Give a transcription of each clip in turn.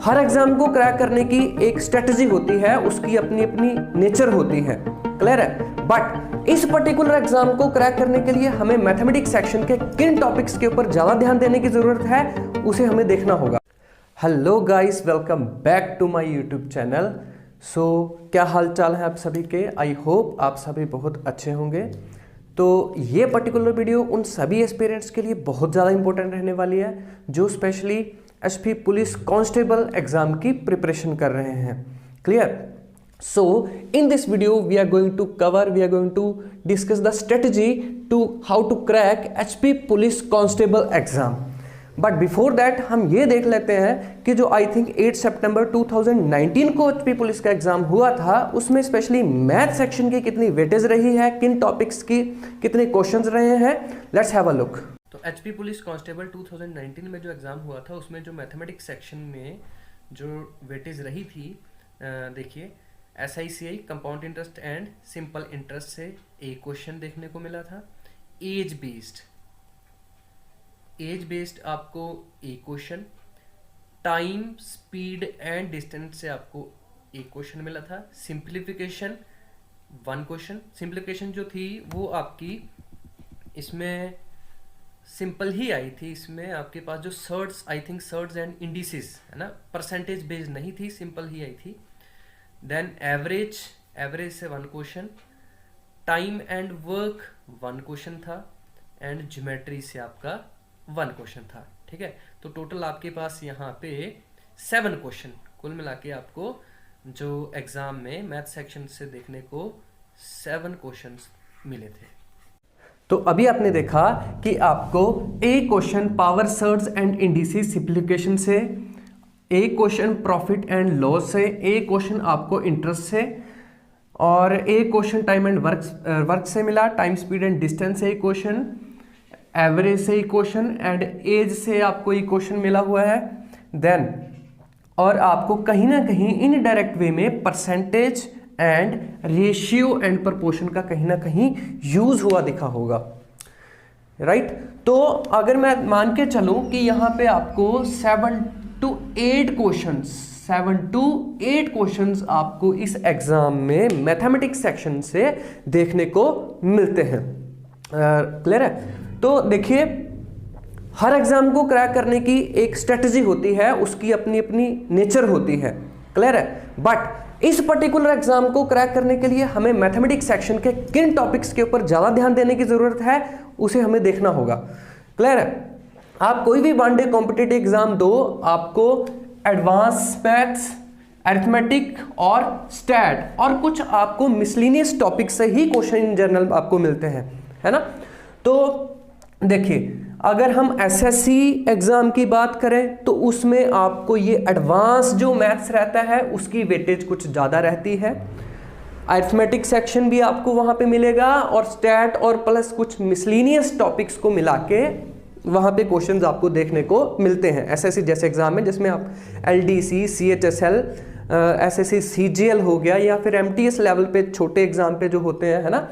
हर exam को crack करने की एक स्ट्रेटजी होती है, उसकी अपनी अपनी नेचर होती है, क्लियर है। बट इस पर्टिकुलर एग्जाम को क्रैक करने के लिए हमें मैथमेटिक्स सेक्शन के किन टॉपिक्स के ऊपर ज्यादा ध्यान देने की जरूरत है, उसे हमें देखना होगा। Hello guys, welcome back to my YouTube channel. क्या हाल चाल है आप सभी के? आई होप आप सभी बहुत अच्छे होंगे। तो ये पर्टिकुलर वीडियो उन सभी एस्पिरेंट्स के लिए बहुत ज़्यादा इंपॉर्टेंट रहने वाली है जो specially SP police constable exam की प्रिपरेशन कर रहे हैं, clear. So in this video we are going to discuss the strategy to how to crack HP Police Constable exam. But before that हम ये देख लेते हैं कि जो आई थिंक 8 सितंबर 2019 को एचपी पुलिस का एग्जाम हुआ था, उसमें स्पेशली मैथ सेक्शन की कितनी वेटेज रही है, किन टॉपिक्स की कितने क्वेश्चंस रहे हैं, लेट्स हैव अ लुक। तो एचपी पुलिस कांस्टेबल 2019 में जो एग्जाम हुआ था उसमें जो मैथमेटिक्स सेक्शन में जो वेटेज रही थी, देखिए SICI compound interest and simple interest से एक क्वेश्चन देखने को मिला था। एज बेस्ड आपको एक question, time speed and distance से आपको एक क्वेश्चन मिला था। Simplification 1 question. सिंप्लीफिकेशन जो थी वो आपकी इसमें सिंपल ही आई थी। इसमें आपके पास जो surds, I think surds and indices है ना, परसेंटेज बेस्ड नहीं थी, सिंपल ही आई थी। देन एवरेज से 1 question, time and work 1 question था, एंड ज्योमेट्री से आपका 1 क्वेश्चन था, ठीक है। तो टोटल आपके पास यहाँ पे 7 क्वेश्चन कुल मिला के आपको जो एग्जाम में मैथ सेक्शन से देखने को 7 क्वेश्चंस मिले थे। तो अभी आपने देखा कि आपको एक question power shirts and indices simplification से, एक क्वेश्चन प्रॉफिट एंड लॉस से, एक क्वेश्चन आपको इंटरेस्ट से, और एक क्वेश्चन टाइम एंड वर्क से मिला, टाइम स्पीड एंड डिस्टेंस से एक क्वेश्चन, एवरेज से एक क्वेश्चन, एंड एज से आपको एक क्वेश्चन मिला हुआ है। देन और आपको कहीं ना कहीं इनडायरेक्ट वे में percentage and ratio and proportion का कहीं ना कहीं यूज हुआ दिखा होगा, राइट। तो अगर मैं मान के चलूं कि यहाँ पे आपको 7 to 8 क्वेश्चंस आपको इस एग्जाम में मैथमेटिक्स सेक्शन से देखने को मिलते हैं, क्लियर है। तो देखिए हर एग्जाम को क्रैक करने की एक स्ट्रेटजी होती है, उसकी अपनी अपनी नेचर होती है, क्लियर है। बट इस पर्टिकुलर एग्जाम को क्रैक करने के लिए हमें मैथमेटिक्स सेक्शन के किन टॉपिक्स के ऊपर ज्यादा ध्यान देने की जरूरत है, उसे हमें देखना होगा, क्लियर है। आप कोई भी वन डे कॉम्पिटिटिव एग्जाम दो, आपको एडवांस मैथ्स, अरिथमेटिक और स्टैट और कुछ आपको मिसलिनियस टॉपिक से ही क्वेश्चन इन जनरल आपको मिलते हैं, है ना। तो देखिए अगर हम एसएससी एग्जाम की बात करें तो उसमें आपको ये एडवांस जो मैथ्स रहता है उसकी वेटेज कुछ ज़्यादा रहती है। अरिथमेटिक सेक्शन भी आपको वहाँ पे मिलेगा, और स्टैट और प्लस कुछ मिसलिनियस टॉपिक्स को मिला के वहाँ पे क्वेश्चंस आपको देखने को मिलते हैं एसएससी जैसे एग्जाम में, जिसमें आप LDC, CHSL, SSC CGL हो गया, या फिर MTS लेवल पे छोटे एग्जाम पे जो होते हैं, है ना,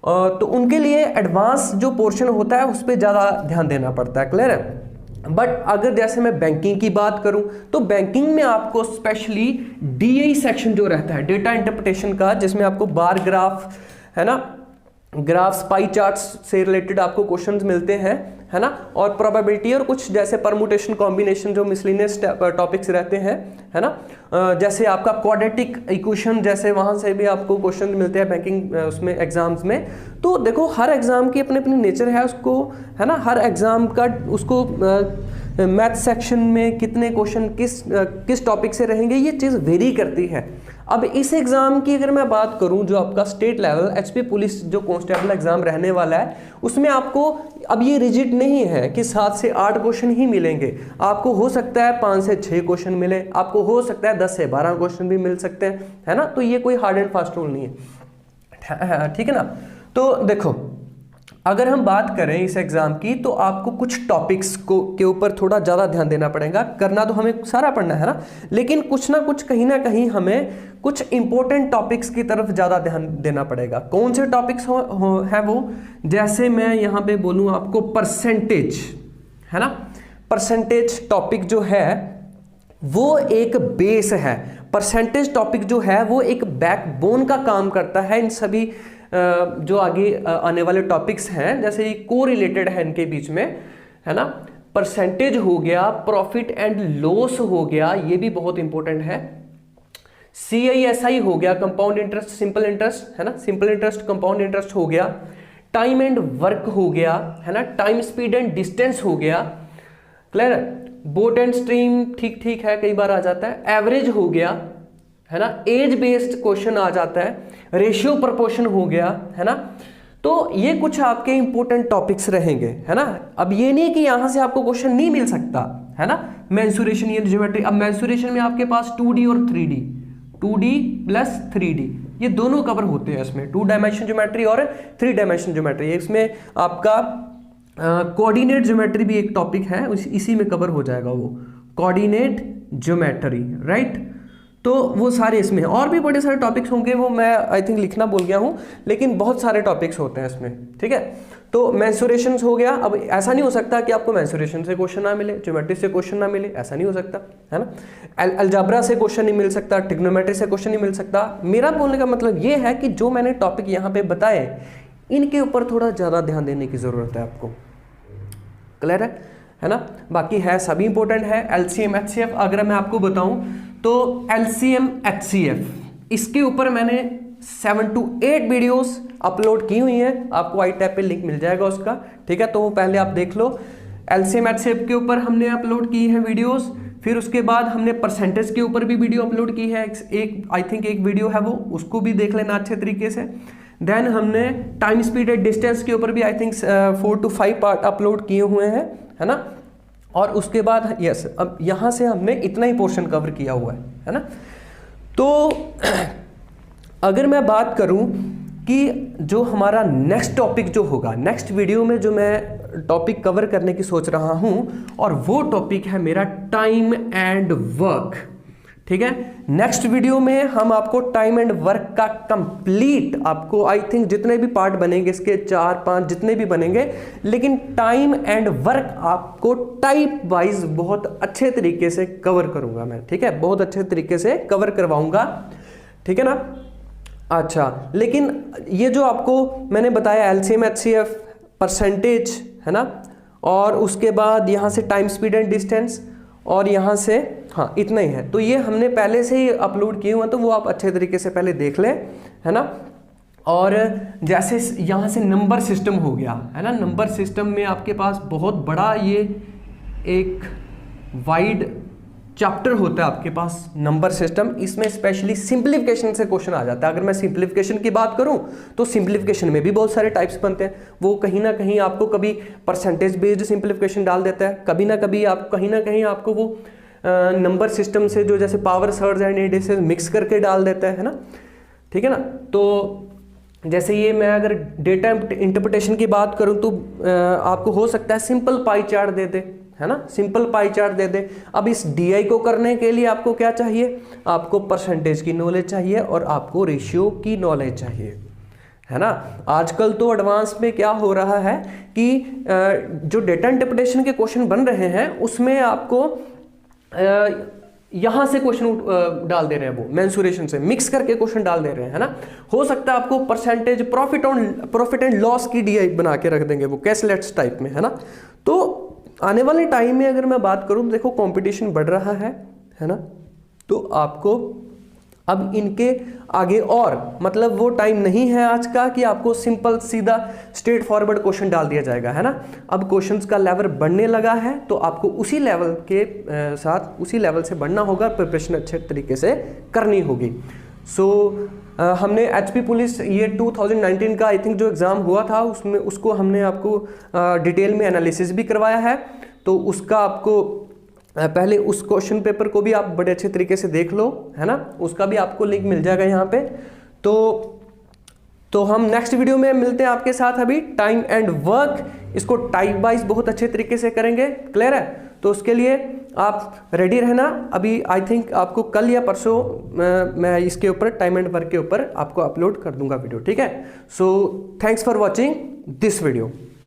तो उनके लिए एडवांस जो पोर्शन होता है उस पर ज़्यादा ध्यान देना पड़ता है, क्लियर है। बट अगर जैसे मैं बैंकिंग की बात करूं तो बैंकिंग में आपको स्पेशली DI सेक्शन जो रहता है, डेटा इंटरप्रिटेशन का, जिसमें आपको बार ग्राफ, है ना, ग्राफ्स, पाई चार्ट्स से रिलेटेड आपको क्वेश्चंस मिलते हैं, है ना, और प्रोबेबिलिटी और कुछ जैसे परमुटेशन कॉम्बिनेशन जो मिसलिनियस टॉपिक्स रहते हैं, है ना, जैसे आपका क्वाड्रेटिक इक्वेशन जैसे वहाँ से भी आपको क्वेश्चन मिलते हैं बैंकिंग उसमें एग्जाम्स में। तो देखो हर एग्जाम की अपनी अपनी नेचर है उसको, है ना, हर एग्जाम का उसको मैथ सेक्शन में कितने क्वेश्चन किस टॉपिक से रहेंगे ये चीज़ वेरी करती है। अब इस एग्ज़ाम की अगर मैं बात करूं, जो आपका स्टेट लेवल एचपी पुलिस जो कांस्टेबल एग्ज़ाम रहने वाला है, उसमें आपको अब ये रिजिड नहीं है कि 7 से 8 क्वेश्चन ही मिलेंगे। आपको हो सकता है 5 से 6 क्वेश्चन मिले, आपको हो सकता है 10 से 12 क्वेश्चन भी मिल सकते हैं, है ना। तो ये कोई हार्ड एंड फास्ट रूल नहीं है, ठीक है ना। तो देखो अगर हम बात करें इस एग्जाम की तो आपको कुछ टॉपिक्स को के ऊपर थोड़ा ज़्यादा ध्यान देना पड़ेगा। करना तो हमें सारा पढ़ना है ना, लेकिन कुछ ना कुछ कहीं ना कहीं हमें कुछ इंपॉर्टेंट टॉपिक्स की तरफ ज़्यादा ध्यान देना पड़ेगा। कौन से टॉपिक्स है वो, जैसे मैं यहाँ पे बोलूँ आपको परसेंटेज, है ना, परसेंटेज टॉपिक जो है वो एक बेस है। परसेंटेज टॉपिक जो है वो एक बैकबोन का काम करता है इन सभी जो आगे आने वाले टॉपिक्स हैं, जैसे ये को रिलेटेड है इनके बीच में, है ना। परसेंटेज हो गया, प्रॉफिट एंड लॉस हो गया, ये भी बहुत इंपॉर्टेंट है। CISI हो गया, कंपाउंड इंटरेस्ट, सिंपल इंटरेस्ट, है ना, सिंपल इंटरेस्ट, कंपाउंड इंटरेस्ट हो गया। टाइम एंड वर्क हो गया, है ना, टाइम स्पीड एंड डिस्टेंस हो गया, क्लियर है। बोट एंड स्ट्रीम ठीक ठीक है, कई बार आ जाता है। एवरेज हो गया, है ना, एज बेस्ड क्वेश्चन आ जाता है। रेशियो प्रपोर्शन हो गया, है ना। तो ये कुछ आपके इंपॉर्टेंट टॉपिक्स रहेंगे, है ना। अब ये नहीं कि यहां से आपको क्वेश्चन नहीं मिल सकता, है ना। मेंसुरेशन, ये ज्योमेट्री, अब मेंसुरेशन में आपके पास 2D और 3D, 2D प्लस 3D, ये दोनों कवर होते हैं इसमें, 2 डायमेंशन ज्योमेट्री और 3 डायमेंशन ज्योमेट्री। इसमें आपका कोऑर्डिनेट ज्योमेट्री भी एक टॉपिक है, इसी में कवर हो जाएगा वो, कोऑर्डिनेट ज्योमेट्री, राइट। तो वो सारे इसमें, और भी बड़े सारे टॉपिक्स होंगे, वो मैं आई थिंक लिखना भूल गया हूँ, लेकिन बहुत सारे टॉपिक्स होते हैं इसमें, ठीक है। तो मेंसुरेशन हो गया। अब ऐसा नहीं हो सकता कि आपको मेंसुरेशन से क्वेश्चन ना मिले, ज्योमेट्री से क्वेश्चन ना मिले, ऐसा नहीं हो सकता, है ना। अलजेब्रा से क्वेश्चन नहीं मिल सकता, ट्रिग्नोमेट्री से क्वेश्चन नहीं मिल सकता। मेरा बोलने का मतलब ये है कि जो मैंने टॉपिक यहाँ पे बताए, इनके ऊपर थोड़ा ज़्यादा ध्यान देने की ज़रूरत है आपको, क्लियर है ना। बाकी है सभी इंपॉर्टेंट है। LCM HCF अगर मैं आपको बताऊं तो LCM HCF, इसके ऊपर मैंने 7 to 8 वीडियोस अपलोड की हुई हैं, आपको आई टैब पे लिंक मिल जाएगा उसका, ठीक है। तो वो पहले आप देख लो। LCM HCF के ऊपर हमने अपलोड की है वीडियोस, फिर उसके बाद हमने परसेंटेज के ऊपर भी वीडियो अपलोड की है, एक आई थिंक एक वीडियो है वो, उसको भी देख लेना अच्छे तरीके से। देन हमने टाइम स्पीड एंड डिस्टेंस के ऊपर भी I think 4 to 5 part upload किए हुए हैं, है ना। और उसके बाद यस, अब यहाँ से हमने इतना ही पोर्शन कवर किया हुआ है ना। तो अगर मैं बात करूँ कि जो हमारा नेक्स्ट टॉपिक जो होगा, नेक्स्ट वीडियो में जो मैं टॉपिक कवर करने की सोच रहा हूँ, और वो टॉपिक है मेरा टाइम एंड वर्क, ठीक है। नेक्स्ट वीडियो में हम आपको टाइम एंड वर्क का कंप्लीट, आपको आई थिंक जितने भी पार्ट बनेंगे इसके 4-5 जितने भी बनेंगे, लेकिन टाइम एंड वर्क आपको टाइप वाइज बहुत अच्छे तरीके से कवर करूंगा मैं, ठीक है, बहुत अच्छे तरीके से कवर करवाऊंगा, ठीक है ना। अच्छा, लेकिन ये जो आपको मैंने बताया LCM HCF, परसेंटेज, है ना, और उसके बाद यहाँ से टाइम स्पीड एंड डिस्टेंस, और यहाँ से हाँ इतना ही है। तो ये हमने पहले से ही अपलोड किए हुए हैं, तो वो आप अच्छे तरीके से पहले देख लें, है ना। और जैसे यहाँ से नंबर सिस्टम हो गया, है ना, नंबर सिस्टम में आपके पास बहुत बड़ा ये एक वाइड चैप्टर होता है आपके पास नंबर सिस्टम। इसमें स्पेशली सिंप्लीफिकेशन से क्वेश्चन आ जाता है। अगर मैं सिंप्लीफिकेशन की बात करूं तो सिंप्लीफिकेशन में भी बहुत सारे टाइप्स बनते हैं। वो कहीं ना कहीं आपको कभी परसेंटेज बेस्ड सिंप्लीफिकेशन डाल देता है, कभी ना कभी आप कहीं ना कहीं आपको वो नंबर सिस्टम से जो जैसे power surge and indices mix करके डाल देता है ना, ठीक है ना। तो जैसे ये मैं अगर डेटा इंटरप्रिटेशन की बात करूं तो आपको हो सकता है सिंपल पाई चार्ट दे दे, है ना, सिंपल पाई चार्ट दे दे। अब इस DI को करने के लिए आपको क्या चाहिए, आपको परसेंटेज की नॉलेज चाहिए और आपको रेशियो की नॉलेज चाहिए, है ना। आजकल तो एडवांस में क्या हो रहा है कि जो डेटा इंटरप्रिटेशन के क्वेश्चन बन रहे हैं उसमें आपको यहाँ से क्वेश्चन डाल दे रहे हैं, वो मेंसुरेशन से मिक्स करके क्वेश्चन डाल दे रहे हैं, है ना। हो सकता है आपको परसेंटेज प्रॉफिट एंड लॉस की DI बना के रख देंगे वो कैसलेट्स टाइप में, है ना। तो आने वाले टाइम में अगर मैं बात करूं, देखो कंपटीशन बढ़ रहा है ना। तो आपको अब इनके आगे और मतलब वो टाइम नहीं है आज का कि आपको सिंपल सीधा स्ट्रेट फॉरवर्ड क्वेश्चन डाल दिया जाएगा, है ना। अब क्वेश्चंस का लेवल बढ़ने लगा है, तो आपको उसी लेवल के साथ उसी लेवल से बढ़ना होगा, प्रिपरेशन अच्छे तरीके से करनी होगी। सो हमने HP पुलिस ये 2019 का आई थिंक जो एग्ज़ाम हुआ था उसमें उसको हमने आपको डिटेल में एनालिसिस भी करवाया है। तो उसका आपको पहले उस क्वेश्चन पेपर को भी आप बड़े अच्छे तरीके से देख लो, है ना, उसका भी आपको लिंक मिल जाएगा यहाँ पे। तो हम नेक्स्ट वीडियो में मिलते हैं आपके साथ। अभी टाइम एंड वर्क, इसको टाइप वाइज बहुत अच्छे तरीके से करेंगे, क्लियर है। तो उसके लिए आप रेडी रहना। अभी आई थिंक आपको कल या परसों मैं इसके ऊपर टाइम एंड वर्क के ऊपर आपको अपलोड कर दूंगा वीडियो, ठीक है। So thanks for watching this video.